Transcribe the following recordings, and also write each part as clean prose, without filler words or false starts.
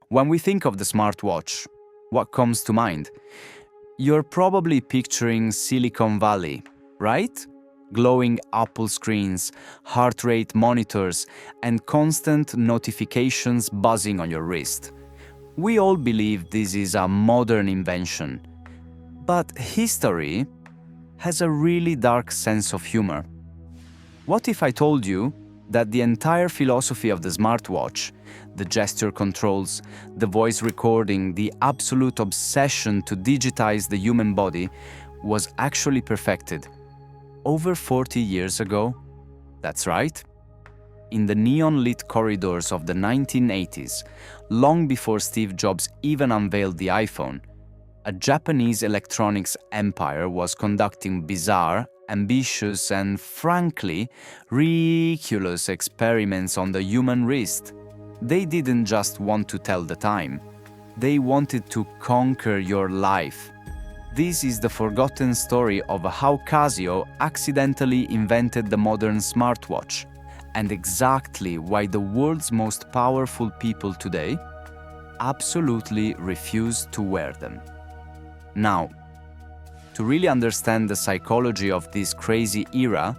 When we think of the smartwatch, what comes to mind? You're probably picturing Silicon Valley, right? Glowing Apple screens, heart rate monitors, and constant notifications buzzing on your wrist. We all believe this is a modern invention. But history has a really dark sense of humor. What if I told you that the entire philosophy of the smartwatch, the gesture controls, the voice recording, the absolute obsession to digitize the human body, was actually perfected over 40 years ago? That's right. In the neon-lit corridors of the 1980s, long before Steve Jobs even unveiled the iPhone, a Japanese electronics empire was conducting bizarre, ambitious, and frankly, ridiculous experiments on the human wrist. They didn't just want to tell the time. They wanted to conquer your life. This is the forgotten story of how Casio accidentally invented the modern smartwatch, and exactly why the world's most powerful people today absolutely refuse to wear them. Now, to really understand the psychology of this crazy era,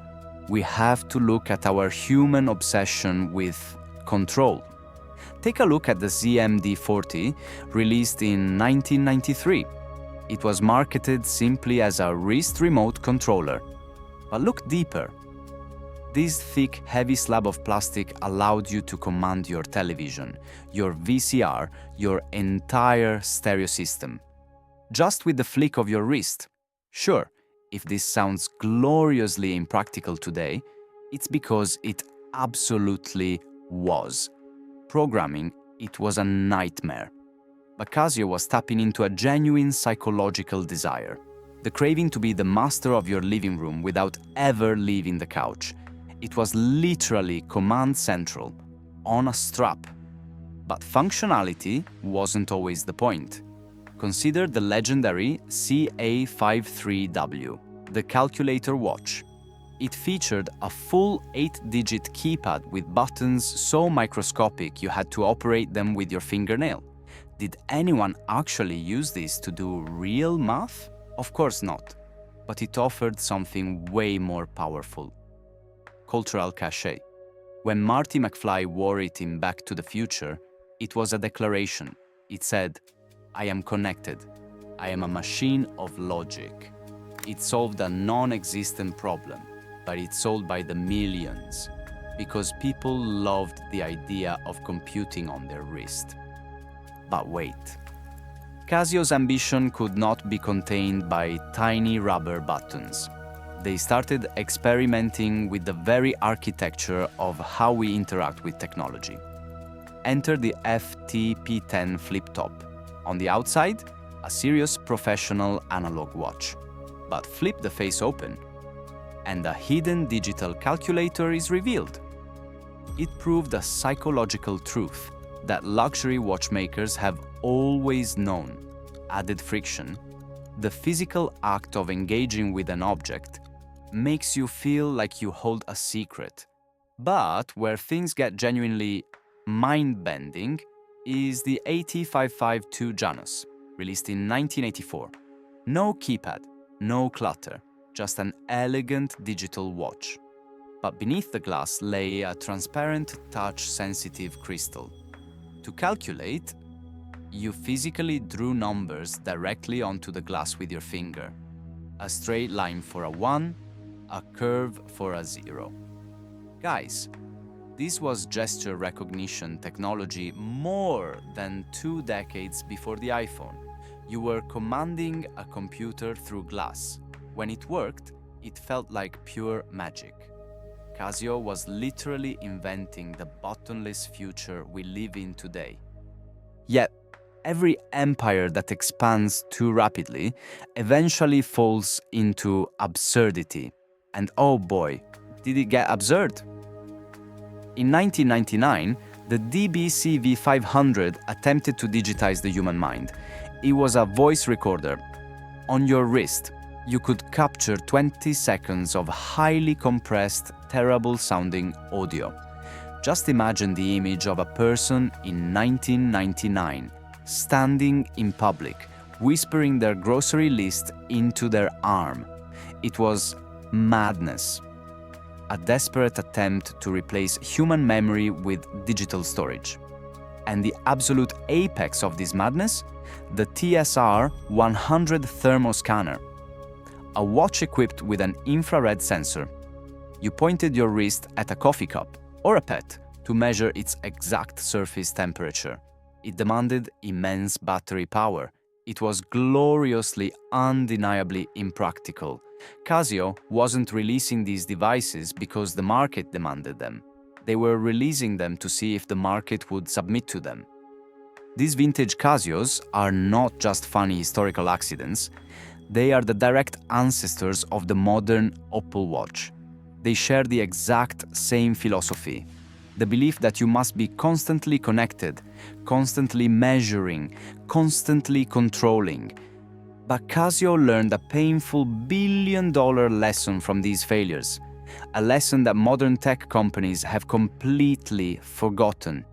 we have to look at our human obsession with control. Take a look at the ZMD40, released in 1993. It was marketed simply as a wrist remote controller. But look deeper. This thick, heavy slab of plastic allowed you to command your television, your VCR, your entire stereo system, just with the flick of your wrist. Sure, if this sounds gloriously impractical today, it's because it absolutely was. Programming, it was a nightmare. But Casio was tapping into a genuine psychological desire, the craving to be the master of your living room without ever leaving the couch. It was literally command central, on a strap. But functionality wasn't always the point. Consider the legendary CA53W, the calculator watch. It featured a full 8-digit keypad with buttons so microscopic you had to operate them with your fingernail. Did anyone actually use this to do real math? Of course not. But it offered something way more powerful: cultural cachet. When Marty McFly wore it in Back to the Future, it was a declaration. It said, "I am connected. I am a machine of logic." It solved a non-existent problem, but it's sold by the millions because people loved the idea of computing on their wrist. But wait. Casio's ambition could not be contained by tiny rubber buttons. They started experimenting with the very architecture of how we interact with technology. Enter the FTP10 flip-top. On the outside, a serious professional analog watch. But flip the face open, and a hidden digital calculator is revealed. It proved a psychological truth that luxury watchmakers have always known: added friction. The physical act of engaging with an object makes you feel like you hold a secret. But where things get genuinely mind-bending is the AT552 Janus, released in 1984. No keypad, no clutter, just an elegant digital watch. But beneath the glass lay a transparent, touch-sensitive crystal. To calculate, you physically drew numbers directly onto the glass with your finger. A straight line for a 1, a curve for a 0. Guys, this was gesture recognition technology more than 2 decades before the iPhone. You were commanding a computer through glass. When it worked, it felt like pure magic. Casio was literally inventing the buttonless future we live in today. Yet, every empire that expands too rapidly eventually falls into absurdity. And oh boy, did it get absurd! In 1999, the DBCV500 attempted to digitize the human mind. It was a voice recorder. On your wrist, you could capture 20 seconds of highly compressed, terrible-sounding audio. Just imagine the image of a person in 1999, standing in public, whispering their grocery list into their arm. It was madness. A desperate attempt to replace human memory with digital storage. And the absolute apex of this madness? The TSR-100 thermoscanner. A watch equipped with an infrared sensor. You pointed your wrist at a coffee cup or a pet to measure its exact surface temperature. It demanded immense battery power. It was gloriously, undeniably impractical. Casio wasn't releasing these devices because the market demanded them. They were releasing them to see if the market would submit to them. These vintage Casios are not just funny historical accidents. They are the direct ancestors of the modern Apple Watch. They share the exact same philosophy. The belief that you must be constantly connected, constantly measuring, constantly controlling. But Casio learned a painful billion-dollar lesson from these failures. A lesson that modern tech companies have completely forgotten.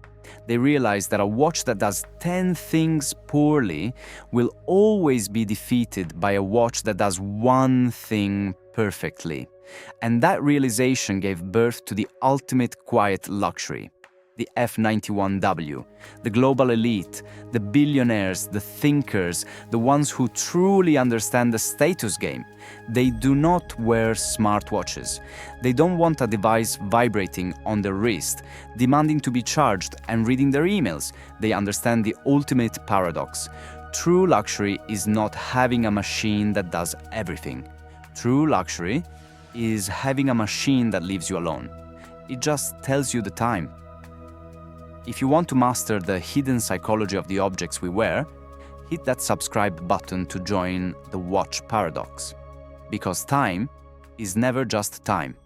They realize that a watch that does 10 things poorly will always be defeated by a watch that does one thing perfectly. And that realization gave birth to the ultimate quiet luxury. The F-91W, the global elite, the billionaires, the thinkers, the ones who truly understand the status game. They do not wear smartwatches. They don't want a device vibrating on their wrist, demanding to be charged and reading their emails. They understand the ultimate paradox. True luxury is not having a machine that does everything. True luxury is having a machine that leaves you alone. It just tells you the time. If you want to master the hidden psychology of the objects we wear, hit that subscribe button to join the Watch Paradox. Because time is never just time.